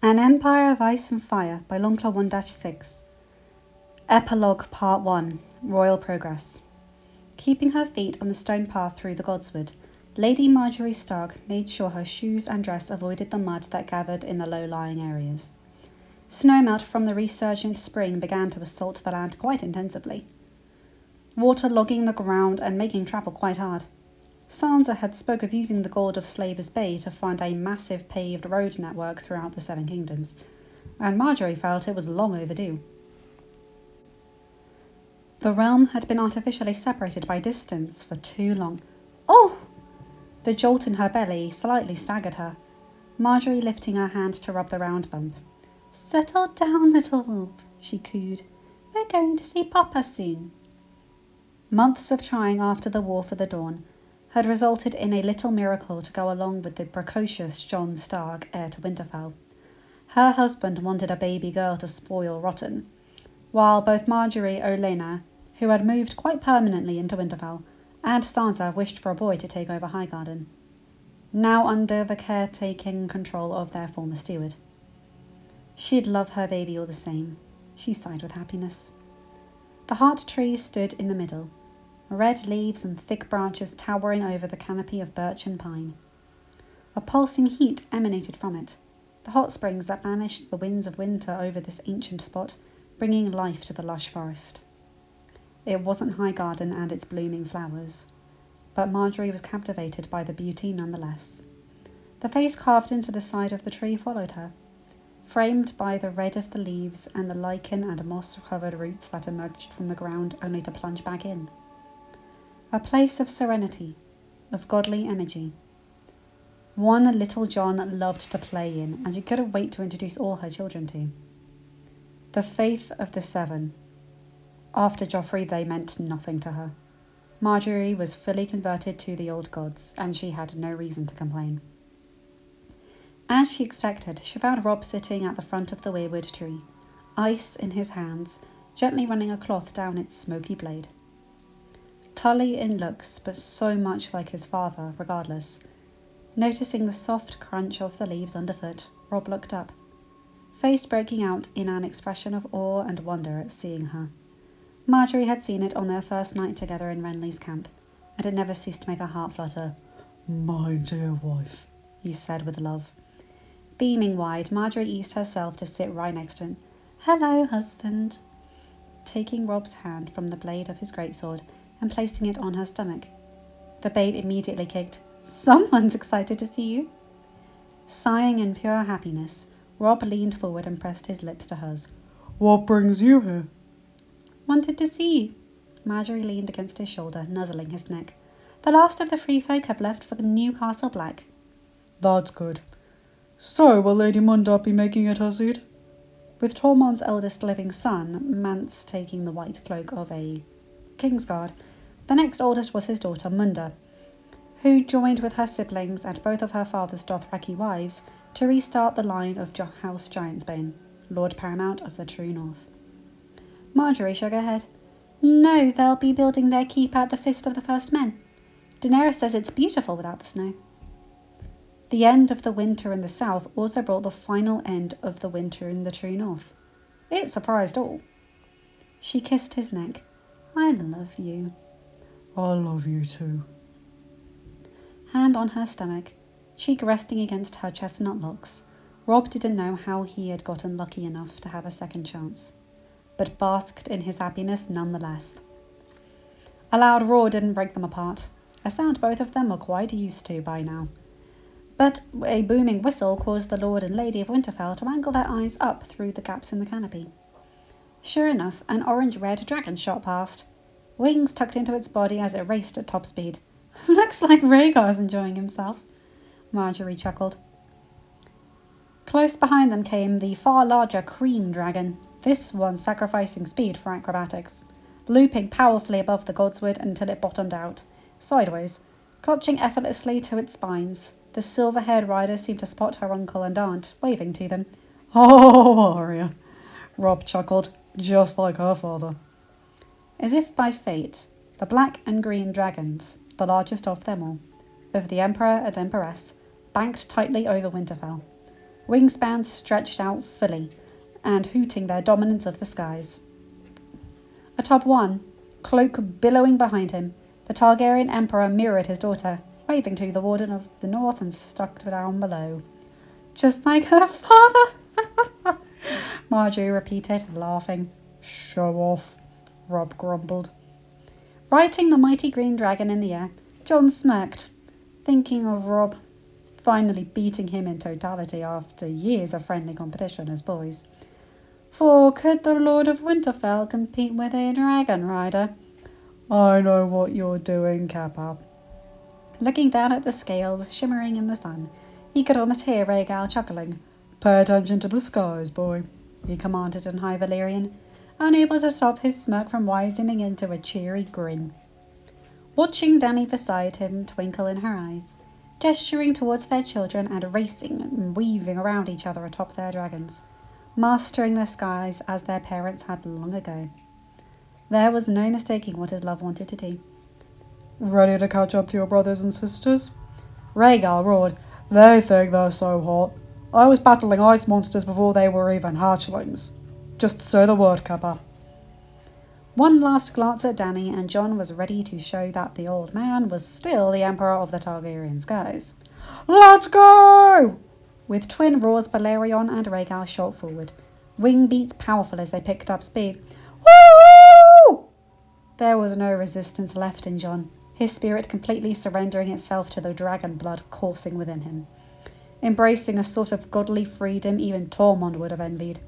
An Empire of Ice and Fire by Longclaw 1-6. Epilogue Part 1. Royal Progress. Keeping her feet on the stone path through the godswood, Lady Marjorie Stark made sure her shoes and dress avoided the mud that gathered in the low-lying areas. Snowmelt from the resurgent spring began to assault the land quite intensively, water logging the ground and making travel quite hard. Sansa had spoke of using the gold of Slaver's Bay to fund a massive paved road network throughout the Seven Kingdoms, and Marjorie felt it was long overdue. The realm had been artificially separated by distance for too long. Oh! The jolt in her belly slightly staggered her, Marjorie lifting her hand to rub the round bump. "Settle down, little wolf," she cooed. "We're going to see Papa soon." Months of trying after the War for the Dawn had resulted in a little miracle to go along with the precocious Jon Stark, heir to Winterfell. Her husband wanted a baby girl to spoil rotten, while both Marjorie Olenna, who had moved quite permanently into Winterfell, and Sansa wished for a boy to take over Highgarden, now under the caretaking control of their former steward. She'd love her baby all the same, she sighed with happiness. The heart tree stood in the middle, red leaves and thick branches towering over the canopy of birch and pine. A pulsing heat emanated from it, the hot springs that banished the winds of winter over this ancient spot, bringing life to the lush forest. It wasn't Highgarden and its blooming flowers, but Marjorie was captivated by the beauty nonetheless. The face carved into the side of the tree followed her, framed by the red of the leaves and the lichen and moss-covered roots that emerged from the ground only to plunge back in. A place of serenity, of godly energy. One little Jon loved to play in, and she couldn't wait to introduce all her children to. The faith of the Seven. After Joffrey, they meant nothing to her. Marjorie was fully converted to the old gods, and she had no reason to complain. As she expected, she found Robb sitting at the front of the weirwood tree, ice in his hands, gently running a cloth down its smoky blade. Tully in looks, but so much like his father, regardless. Noticing the soft crunch of the leaves underfoot, Robb looked up, face breaking out in an expression of awe and wonder at seeing her. Marjorie had seen it on their first night together in Renly's camp, and it never ceased to make her heart flutter. "My dear wife," he said with love. Beaming wide, Marjorie eased herself to sit right next to him. "Hello, husband," taking Robb's hand from the blade of his greatsword and placing it on her stomach. The babe immediately kicked. "Someone's excited to see you." Sighing in pure happiness, Robb leaned forward and pressed his lips to hers. "What brings you here?" "Wanted to see you." Marjorie leaned against his shoulder, nuzzling his neck. "The last of the free folk have left for Newcastle Black." "That's good. So, will Lady Munda be making it her seat?" With Tormund's eldest living son, Mance taking the white cloak of a Kingsguard, the next oldest was his daughter Munda, who joined with her siblings and both of her father's Dothraki wives to restart the line of House Giantsbane, Lord Paramount of the True North. Marjorie shook her head. "No, they'll be building their keep at the Fist of the First Men. Daenerys says it's beautiful without the snow." The end of the winter in the south also brought the final end of the winter in the True North. It surprised all. She kissed his neck. "I love you." "I love you too." Hand on her stomach, cheek resting against her chestnut locks, Robb didn't know how he had gotten lucky enough to have a second chance, but basked in his happiness nonetheless. A loud roar didn't break them apart, a sound both of them were quite used to by now. But a booming whistle caused the Lord and Lady of Winterfell to angle their eyes up through the gaps in the canopy. Sure enough, an orange-red dragon shot past, wings tucked into its body as it raced at top speed. "Looks like Rhaegar's enjoying himself," Marjorie chuckled. Close behind them came the far larger cream dragon, this one sacrificing speed for acrobatics, looping powerfully above the godswood until it bottomed out, sideways, clutching effortlessly to its spines. The silver-haired rider seemed to spot her uncle and aunt, waving to them. "Oh, Arya," Robb chuckled, just like her father. As if by fate, the black and green dragons, the largest of them all, of the Emperor and Empress, banked tightly over Winterfell, wingspans stretched out fully and hooting their dominance of the skies. Atop one, cloak billowing behind him, the Targaryen Emperor mirrored his daughter, waving to the Warden of the North and stuck down below. Just like her father, Marjorie repeated, laughing. Show off, Robb grumbled. Righting the mighty green dragon in the air, Jon smirked, thinking of Robb finally beating him in totality after years of friendly competition as boys. For could the Lord of Winterfell compete with a dragon rider? I know what you're doing, Kappa. Looking down at the scales shimmering in the sun, he could almost hear Rhaegal chuckling. Pay attention to the skies, boy, he commanded in High Valyrian, unable to stop his smirk from widening into a cheery grin. Watching Dany beside him twinkle in her eyes, gesturing towards their children and racing and weaving around each other atop their dragons, mastering the skies as their parents had long ago. There was no mistaking what his love wanted to do. Ready to catch up to your brothers and sisters? Rhaegal roared. They think they're so hot. I was battling ice monsters before they were even hatchlings. Just say the word, Kappa. One last glance at Dany, and Jon was ready to show that the old man was still the Emperor of the Targaryen skies. Let's go! With twin roars, Balerion and Rhaegal shot forward, wing beats powerful as they picked up speed. Woo! There was no resistance left in Jon, his spirit completely surrendering itself to the dragon blood coursing within him, embracing a sort of godly freedom even Tormund would have envied,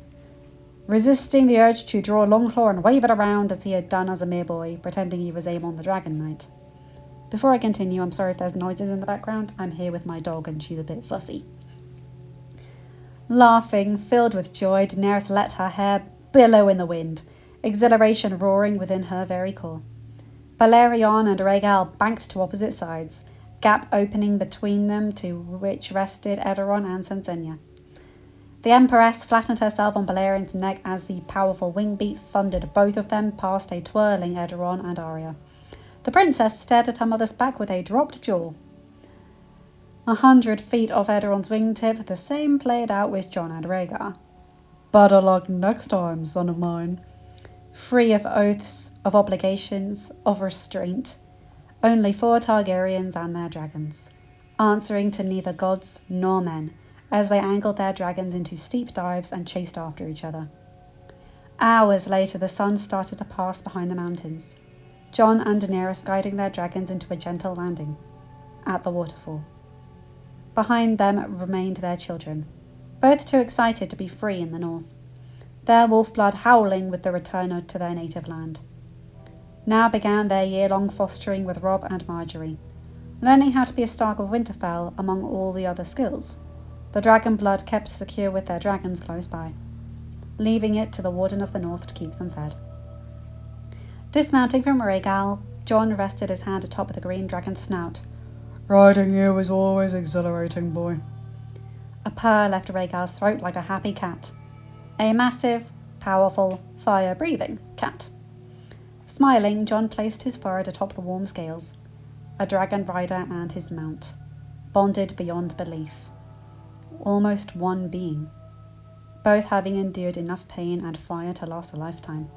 resisting the urge to draw Longclaw and wave it around as he had done as a mere boy, pretending he was Aemon the Dragon Knight. Before I continue, I'm sorry if there's noises in the background. I'm here with my dog and she's a bit fussy. Laughing, filled with joy, Daenerys let her hair billow in the wind, exhilaration roaring within her very core. Balerion and Rhaegal banked to opposite sides, gap opening between them to which rested Edoron and Sensenya. The Empress flattened herself on Balerion's neck as the powerful wing beat thundered both of them past a twirling Edoron and Arya. The princess stared at her mother's back with a dropped jaw. 100 feet off Edoron's wingtip, the same played out with Jon and Rhaegar. Better luck next time, son of mine. Free of oaths, of obligations, of restraint, only 4 Targaryens and their dragons, answering to neither gods nor men, as they angled their dragons into steep dives and chased after each other. Hours later, the sun started to pass behind the mountains, Jon and Daenerys guiding their dragons into a gentle landing at the waterfall. Behind them remained their children, both too excited to be free in the north, their wolf blood howling with the return to their native land. Now began their year-long fostering with Robb and Marjorie, learning how to be a Stark of Winterfell among all the other skills, the dragon blood kept secure with their dragons close by, leaving it to the Warden of the North to keep them fed. Dismounting from Rhaegal, Jon rested his hand atop of the green dragon's snout. Riding you is always exhilarating, boy. A purr left Rhaegal's throat like a happy cat. A massive, powerful, fire-breathing cat. Smiling, Jon placed his forehead atop the warm scales. A dragon rider and his mount, bonded beyond belief. Almost one being, both having endured enough pain and fire to last a lifetime.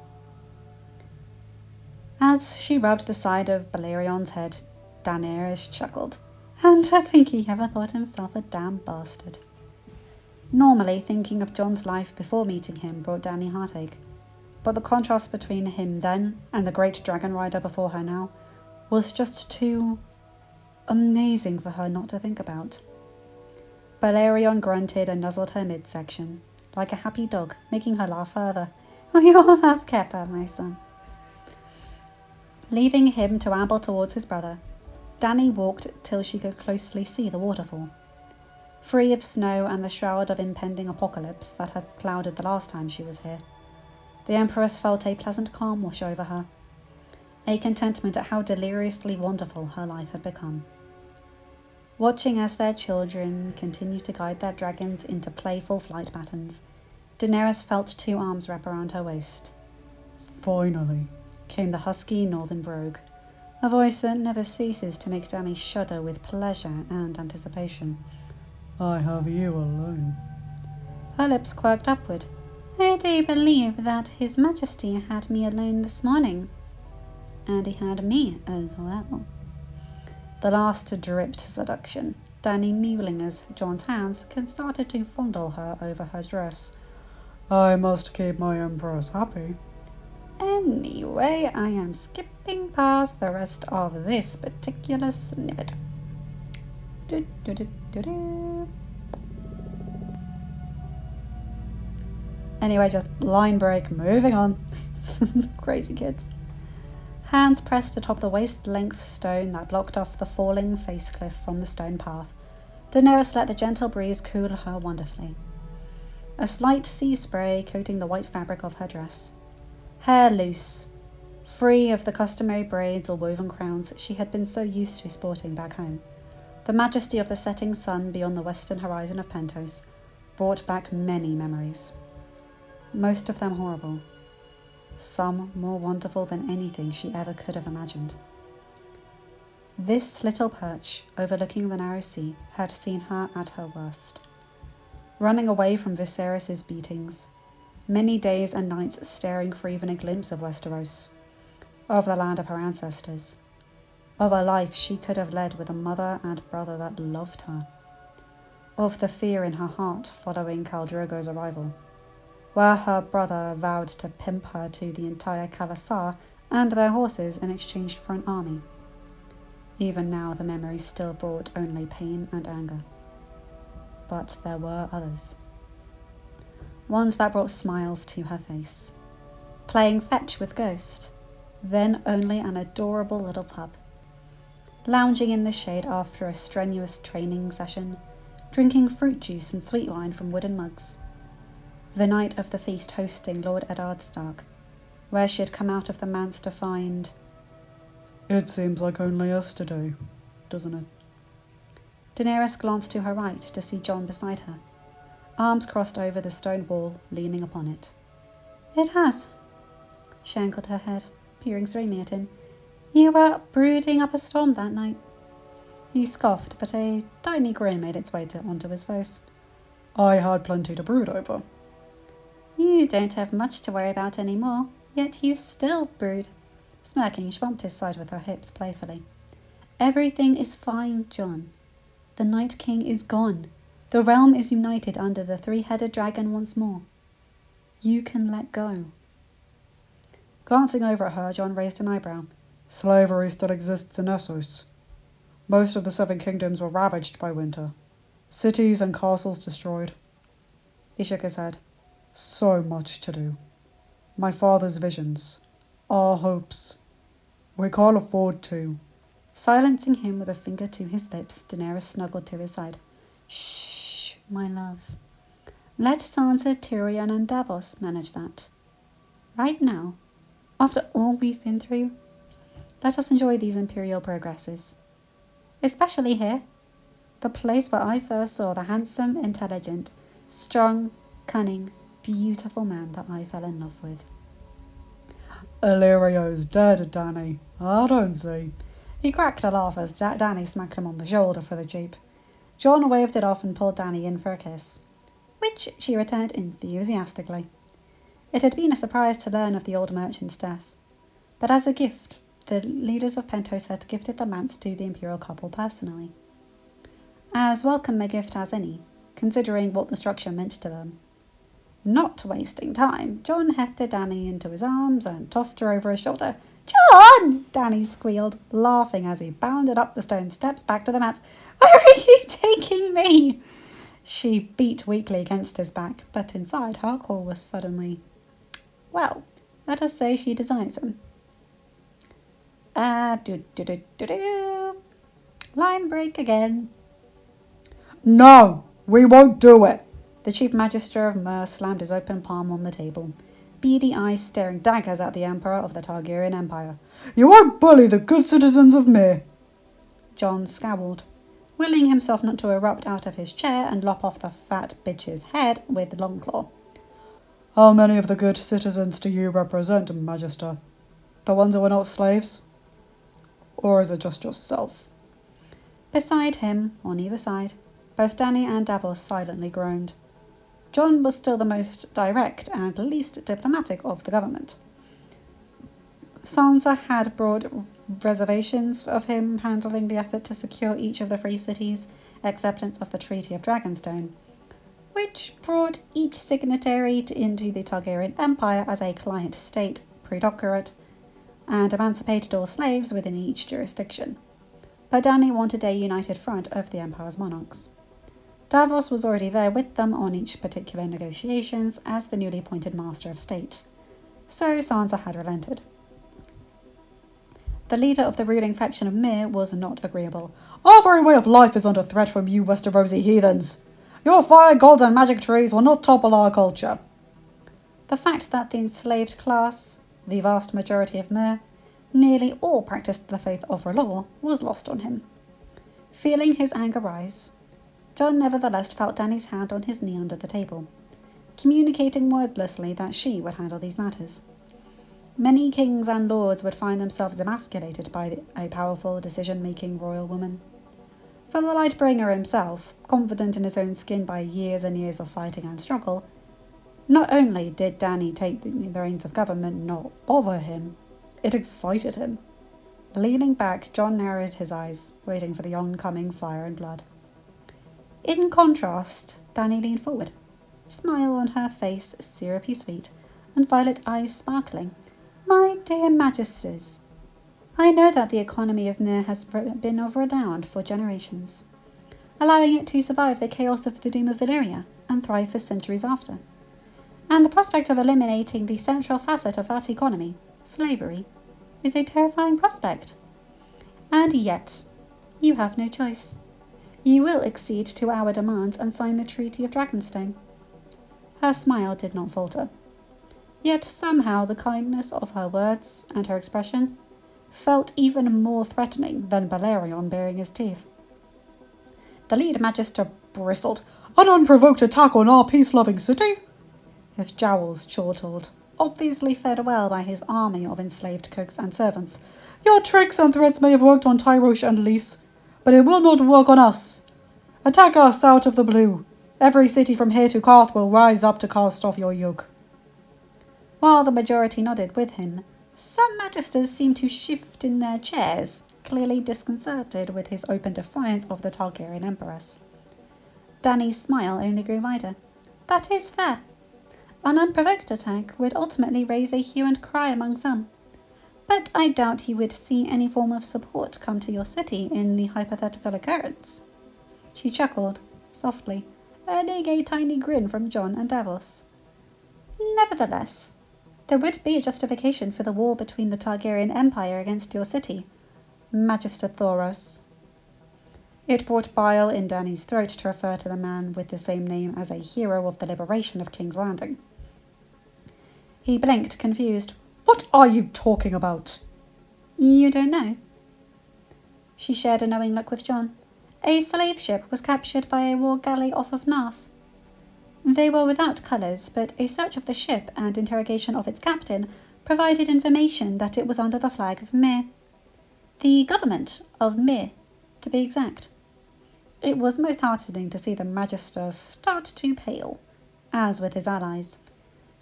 As she rubbed the side of Balerion's head, Daenerys chuckled, and to think he ever thought himself a damn bastard. Normally, thinking of Jon's life before meeting him brought Dany heartache, but the contrast between him then and the great dragon rider before her now was just too amazing for her not to think about. Balerion grunted and nuzzled her midsection, like a happy dog, making her laugh further. We all love Kappa, my son. Leaving him to amble towards his brother, Dany walked till she could closely see the waterfall. Free of snow and the shroud of impending apocalypse that had clouded the last time she was here, the Empress felt a pleasant calm wash over her, a contentment at how deliriously wonderful her life had become. Watching as their children continued to guide their dragons into playful flight patterns, Daenerys felt 2 arms wrap around her waist. Finally, came the husky northern brogue, a voice that never ceases to make Dany shudder with pleasure and anticipation. I have you alone. Her lips quirked upward. I do believe that His Majesty had me alone this morning. And he had me as well. The last dripped seduction, Dany mewling as Jon's hands started to fondle her over her dress. I must keep my Empress happy. Anyway, I am skipping past the rest of this particular snippet. Anyway, just line break, moving on. Crazy kids. Hands pressed atop the waist-length stone that blocked off the falling face cliff from the stone path, Daenerys let the gentle breeze cool her wonderfully. A slight sea spray coating the white fabric of her dress. Hair loose, free of the customary braids or woven crowns she had been so used to sporting back home. The majesty of the setting sun beyond the western horizon of Pentos brought back many memories. Most of them horrible. Some more wonderful than anything she ever could have imagined. This little perch overlooking the narrow sea had seen her at her worst. Running away from Viserys' beatings, many days and nights staring for even a glimpse of Westeros, of the land of her ancestors, of a life she could have led with a mother and brother that loved her, of the fear in her heart following Khal Drogo's arrival, where her brother vowed to pimp her to the entire Khalasar and their horses in exchange for an army. Even now the memory still brought only pain and anger. But there were others. Ones that brought smiles to her face. Playing fetch with Ghost, then only an adorable little pup. Lounging in the shade after a strenuous training session, drinking fruit juice and sweet wine from wooden mugs. The night of the feast hosting Lord Eddard Stark, where she had come out of the manse to find... It seems like only yesterday, doesn't it? Daenerys glanced to her right to see Jon beside her, arms crossed over the stone wall, leaning upon it. It has. She angled her head, peering serenely at him. You were brooding up a storm that night. He scoffed, but a tiny grin made its way onto his face. I had plenty to brood over. You don't have much to worry about anymore, yet you still brood. Smirking, she bumped his side with her hips playfully. Everything is fine, Jon. The Night King is gone. The realm is united under the three-headed dragon once more. You can let go. Glancing over at her, Jon raised an eyebrow. Slavery still exists in Essos. Most of the Seven Kingdoms were ravaged by winter. Cities and castles destroyed. He shook his head. So much to do. My father's visions. Our hopes. We can't afford to. Silencing him with a finger to his lips, Daenerys snuggled to his side. Shh, my love. Let Sansa, Tyrion and Davos manage that. Right now, after all we've been through, let us enjoy these imperial progresses. Especially here, the place where I first saw the handsome, intelligent, strong, cunning, beautiful man that I fell in love with. Illyrio's dead, Dany. I don't see. He cracked a laugh as Dany smacked him on the shoulder for the jeep. Jon waved it off and pulled Dany in for a kiss, which she returned enthusiastically. It had been a surprise to learn of the old merchant's death, but as a gift, the leaders of Pentos had gifted the manse to the imperial couple personally. As welcome a gift as any, considering what the structure meant to them. Not wasting time, Jon hefted Dany into his arms and tossed her over his shoulder. Jon! Dany squealed, laughing as he bounded up the stone steps back to the mats. Where are you taking me? She beat weakly against his back, but inside her core was suddenly... Well, let us say she desires him. Line break again. No, we won't do it. The Chief Magister of Myr slammed his open palm on the table, beady eyes staring daggers at the Emperor of the Targaryen Empire. You won't bully the good citizens of Myr. Jon scowled, willing himself not to erupt out of his chair and lop off the fat bitch's head with Longclaw. How many of the good citizens do you represent, Magister? The ones who are not slaves? Or is it just yourself? Beside him, on either side, both Dany and Davos silently groaned. Jon was still the most direct and least diplomatic of the government. Sansa had brought reservations of him handling the effort to secure each of the Free Cities' acceptance of the Treaty of Dragonstone, which brought each signatory into the Targaryen Empire as a client state, predoctorate, and emancipated all slaves within each jurisdiction. But Dany wanted a united front of the Empire's monarchs. Davos was already there with them on each particular negotiations as the newly appointed Master of State, so Sansa had relented. The leader of the ruling faction of Myr was not agreeable. "Our very way of life is under threat from you Westerosi heathens. Your fire, gold and magic trees will not topple our culture." The fact that the enslaved class, the vast majority of Myr, nearly all practiced the faith of R'hllor, was lost on him. Feeling his anger rise, Jon nevertheless felt Dany's hand on his knee under the table, communicating wordlessly that she would handle these matters. Many kings and lords would find themselves emasculated by a powerful, decision-making royal woman. For the Lightbringer himself, confident in his own skin by years and years of fighting and struggle, not only did Dany take the reins of government not bother him, it excited him. Leaning back, Jon narrowed his eyes, waiting for the oncoming fire and blood. In contrast, Dany leaned forward, smile on her face syrupy sweet, and violet eyes sparkling. "My dear Magisters, I know that the economy of Myr has been of renown for generations, allowing it to survive the chaos of the Doom of Valyria and thrive for centuries after. And the prospect of eliminating the central facet of that economy, slavery, is a terrifying prospect. And yet, you have no choice. You will accede to our demands and sign the Treaty of Dragonstone." Her smile did not falter. Yet somehow the kindness of her words and her expression felt even more threatening than Balerion baring his teeth. The lead magister bristled. "An unprovoked attack on our peace-loving city?" His jowls chortled, obviously fed well by his army of enslaved cooks and servants. "Your tricks and threats may have worked on Tyrosh and Lys, but it will not work on us. Attack us out of the blue. Every city from here to Karth will rise up to cast off your yoke." While the majority nodded with him, some magisters seemed to shift in their chairs, clearly disconcerted with his open defiance of the Targaryen Empress. Dany's smile only grew wider. "That is fair. An unprovoked attack would ultimately raise a hue and cry among some, but I doubt you would see any form of support come to your city in the hypothetical occurrence." She chuckled, softly, earning a tiny grin from Jon and Davos. "Nevertheless, there would be a justification for the war between the Targaryen Empire against your city, Magister Thoros." It brought bile in Dany's throat to refer to the man with the same name as a hero of the liberation of King's Landing. He blinked, confused. "What are you talking about?" "You don't know?" She shared a knowing look with Jon. "A slave ship was captured by a war galley off of Narth. They were without colours, but a search of the ship and interrogation of its captain provided information that it was under the flag of Myr. The government of Myr, to be exact." It was most heartening to see the Magister start to pale, as with his allies.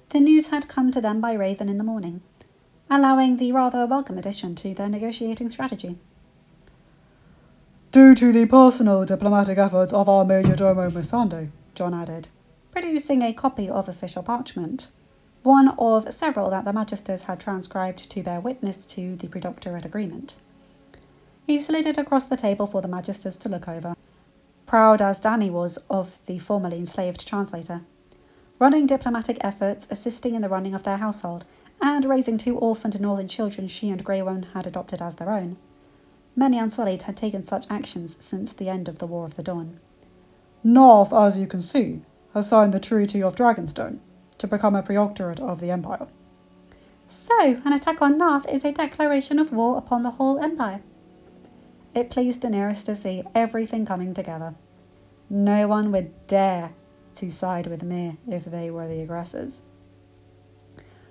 The news had come to them by Raven in the morning, allowing the rather welcome addition to their negotiating strategy. "Due to the personal diplomatic efforts of our Major Domo Missandei," Jon added, producing a copy of official parchment, one of several that the Magisters had transcribed to bear witness to the predoctorate agreement. He slid it across the table for the Magisters to look over, proud as Dany was of the formerly enslaved translator, running diplomatic efforts, assisting in the running of their household, and raising 2 orphaned northern children she and Grey Worm had adopted as their own. Many Unsullied had taken such actions since the end of the War of the Dawn. "Narth, as you can see, has signed the Treaty of Dragonstone to become a predoctorate of the Empire." "So, an attack on Narth is a declaration of war upon the whole Empire." It pleased Daenerys to see everything coming together. No one would dare to side with Myr if they were the aggressors.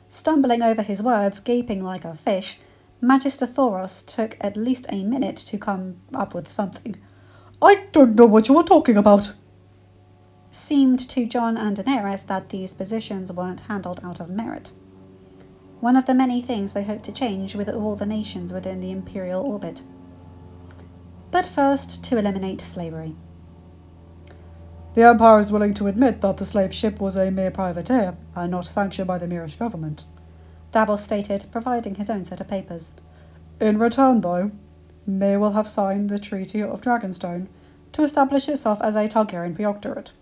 Stumbling over his words, gaping like a fish, Magister Thoros took at least a minute to come up with something. "I don't know what you are talking about." seemed to Jon and Daenerys that these positions weren't handled out of merit. One of the many things they hoped to change with all the nations within the imperial orbit. But first, to eliminate slavery. The Empire is willing to admit that the slave ship was a mere privateer and not sanctioned by the Mirish government, Davos stated, providing his own set of papers. In return, though, May will have signed the Treaty of Dragonstone to establish itself as a Targaryen Protectorate.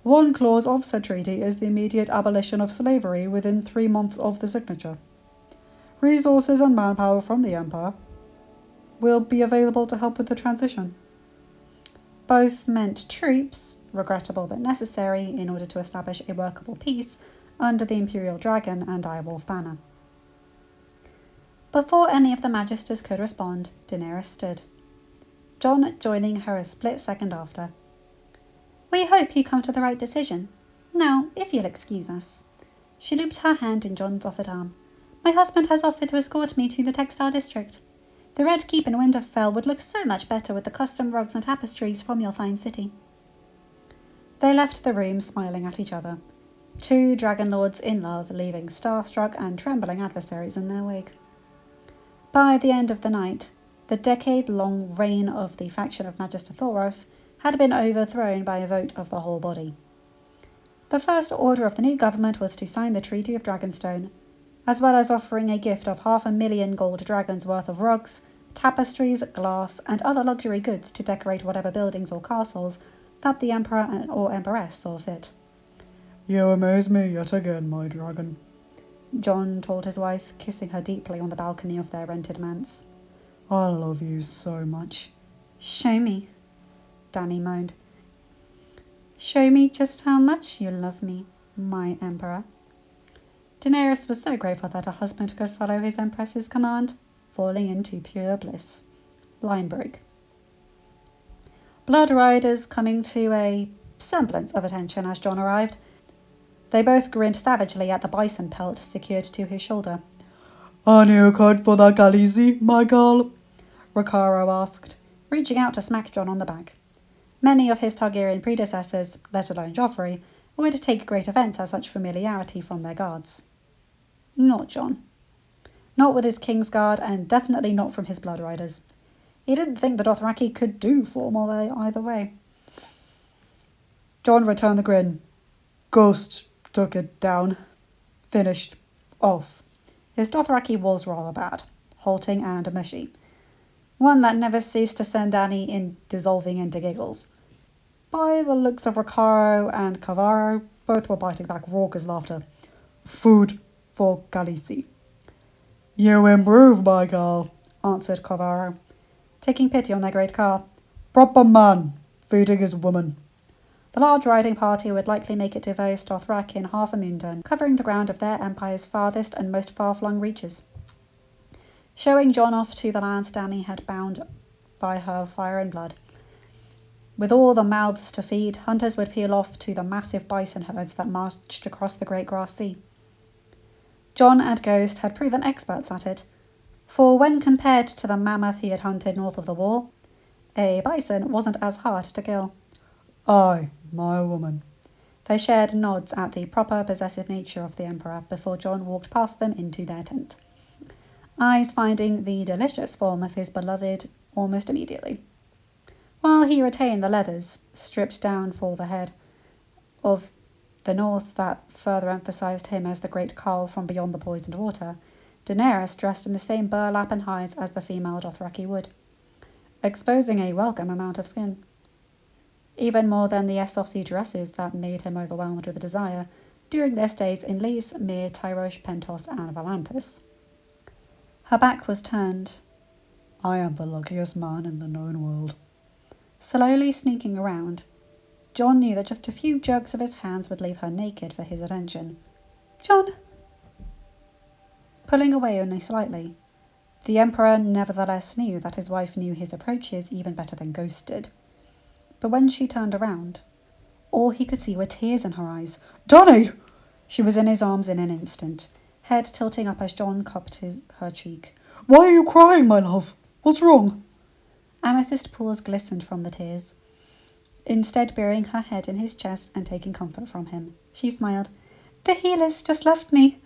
One clause of said treaty is the immediate abolition of slavery within 3 months of the signature. Resources and manpower from the Empire will be available to help with the transition. Both meant troops, regrettable but necessary in order to establish a workable peace under the Imperial Dragon and Direwolf banner. Before any of the Magisters could respond, Daenerys stood, Jon joining her a split second after. "We hope you come to the right decision. Now, if you'll excuse us." She looped her hand in Jon's offered arm. "My husband has offered to escort me to the textile district. The Red Keep in Winterfell would look so much better with the custom rugs and tapestries from your fine city." They left the room smiling at each other, 2 dragon lords in love, leaving starstruck and trembling adversaries in their wake. By the end of the night, the decade-long reign of the faction of Magister Thoros had been overthrown by a vote of the whole body. The first order of the new government was to sign the Treaty of Dragonstone, as well as offering a gift of 500,000 gold dragons worth of rugs, tapestries, glass, and other luxury goods to decorate whatever buildings or castles that the Emperor or Empress saw fit. "You amaze me yet again, my dragon," Jon told his wife, kissing her deeply on the balcony of their rented manse. "I love you so much." "Show me," Dany moaned. "Show me just how much you love me, my Emperor." Daenerys was so grateful that her husband could follow his Empress's command, falling into pure bliss. Line broke. Blood Riders coming to a semblance of attention as Jon arrived. They both grinned savagely at the bison pelt secured to his shoulder. "A new coat for the Khaleesi, my girl?" Ricaro asked, reaching out to smack Jon on the back. Many of his Targaryen predecessors, let alone Joffrey, would take great offence at such familiarity from their guards. Not Jon. Not with his Kingsguard, and definitely not from his Blood Riders. He didn't think the Dothraki could do formal either way. Jon returned the grin. Ghost took it down. Finished off. His Dothraki was rather bad, halting and mushy. One that never ceased to send Dany in dissolving into giggles. By the looks of Ricaro and Cavaro, both were biting back raucous laughter. "Food for Khaleesi." "You improve, my girl," answered Cavaro, taking pity on their great car. "Proper man, feeding his woman." The large riding party would likely make it to Vaes Dothrak in half a moon turn, covering the ground of their empire's farthest and most far-flung reaches. Showing Jon off to the lands Dany had bound by her fire and blood. With all the mouths to feed, hunters would peel off to the massive bison herds that marched across the Great Grass Sea. Jon and Ghost had proven experts at it, for when compared to the mammoth he had hunted north of the Wall, a bison wasn't as hard to kill. "Aye, my woman." They shared nods at the proper possessive nature of the Emperor before Jon walked past them into their tent, eyes finding the delicious form of his beloved almost immediately, while he retained the leathers, stripped down for the head of the north that further emphasized him as the great Carl from beyond the poisoned water. Daenerys dressed in the same burlap and hides as the female Dothraki would, exposing a welcome amount of skin. Even more than the Essosi dresses that made him overwhelmed with desire during their stays in Lys, Myr, Tyrosh, Pentos, and Volantis. Her back was turned. "I am the luckiest man in the known world." Slowly sneaking around, Jon knew that just a few jerks of his hands would leave her naked for his attention. "Jon!" Pulling away only slightly. The Emperor nevertheless knew that his wife knew his approaches even better than Ghost did. But when she turned around, all he could see were tears in her eyes. "Dany!" She was in his arms in an instant, head tilting up as Jon cupped her cheek. "Why are you crying, my love? What's wrong?" Amethyst pools glistened from the tears. instead burying her head in his chest and taking comfort from him. She smiled. The healers just left me.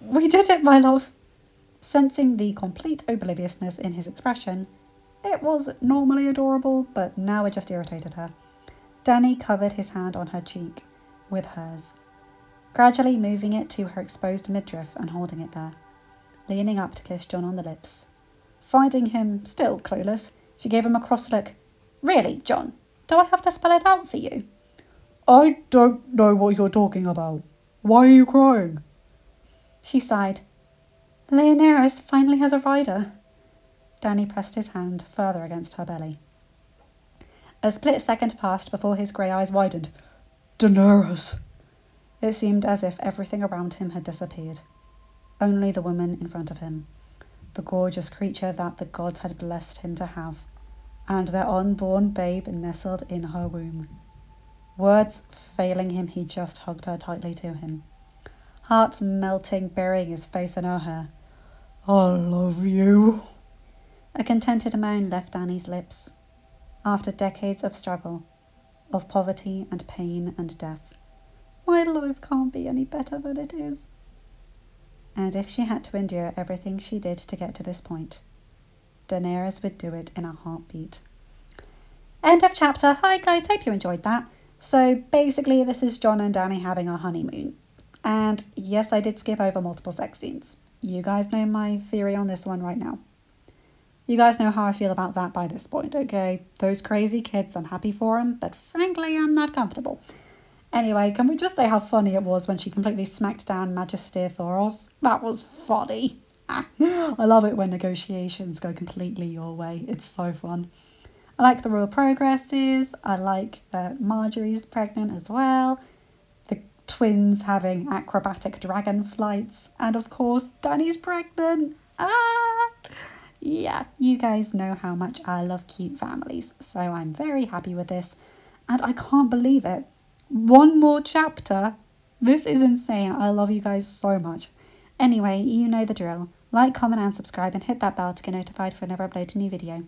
We did it, my love. Sensing the complete obliviousness in his expression, it was normally adorable, but now it just irritated her. Dany covered his hand on her cheek with hers, gradually moving it to her exposed midriff and holding it there, leaning up to kiss Jon on the lips. Finding him still clueless, she gave him a cross look. Really, Jon, do I have to spell it out for you? I don't know what you're talking about. Why are you crying? She sighed. Rhaenyra finally has a rider. Dany pressed his hand further against her belly. A split second passed before his grey eyes widened. Daenerys. It seemed as if everything around him had disappeared. Only the woman in front of him, the gorgeous creature that the gods had blessed him to have, and their unborn babe nestled in her womb. Words failing him, he just hugged her tightly to him, heart melting, burying his face in her hair. I love you. A contented moan left Dany's lips. After decades of struggle, of poverty and pain and death, my life can't be any better than it is. And if she had to endure everything she did to get to this point, Daenerys would do it in a heartbeat. End of chapter. Hi guys, hope you enjoyed that. So basically this is Jon and Dany having a honeymoon. And yes, I did skip over multiple sex scenes. You guys know my theory on this one right now. You guys know how I feel about that by this point, okay? Those crazy kids, I'm happy for them, but frankly, I'm not comfortable. Anyway, can we just say how funny it was when she completely smacked down Magister Thoros? That was funny. I love it when negotiations go completely your way. It's so fun. I like the royal progresses. I like that Marjorie's pregnant as well. The twins having acrobatic dragon flights. And of course, Dany's pregnant. Yeah, you guys know how much I love cute families, so I'm very happy with this, and I can't believe it. One more chapter. This is insane. I love you guys so much. Anyway, you know the drill. Like, comment, and subscribe, and hit that bell to get notified whenever I upload a new video.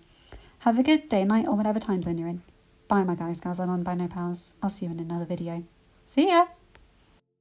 Have a good day, night, or whatever time zone you're in. Bye, my guys, gals, and non-binary pals. I'll see you in another video. See ya!